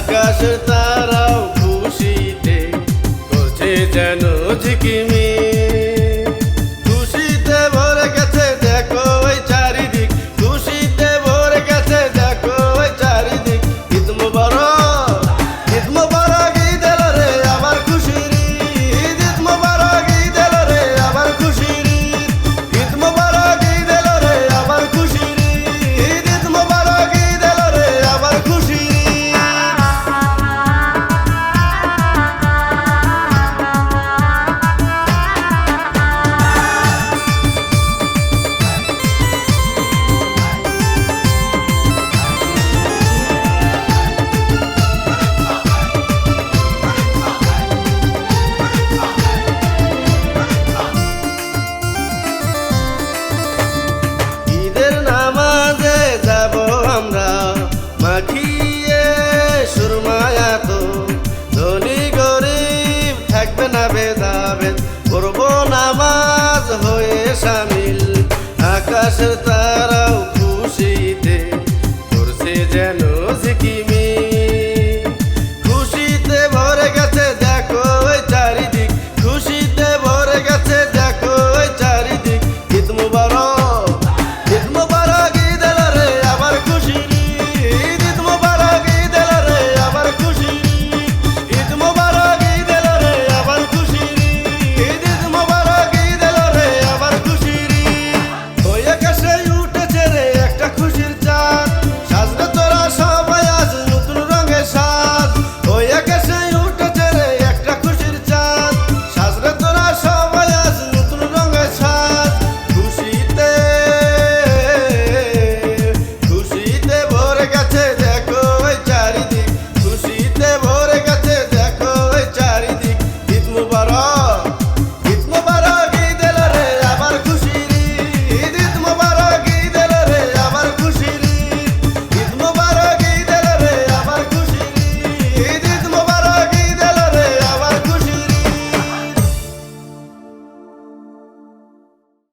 আকাশের তারাও খুশিতে করছে যেন ঝিকিমি খুশিতে ভরে গেছে দেখো ওই চারিদিক খুশিতে ভরে গেছে দেখো ওই চারিদিক ঈদ মোবারক ঈদ এলো রে আমার খুশির ঈদ মোবারক ঈদ এলো রে আমার খুশির ঈদ মোবারক ঈদ এলো রে আমার খুশির ঈদ মোবারক ঈদ এলো রে আমার খুশির ঈদের নামাজে যাব আমরা মাখিয়ে সুরমায়া তো ধনী গরিব থাকবে না ভেদাভেদ করব নামাজ হয়ে শামিল আকাশের তারাও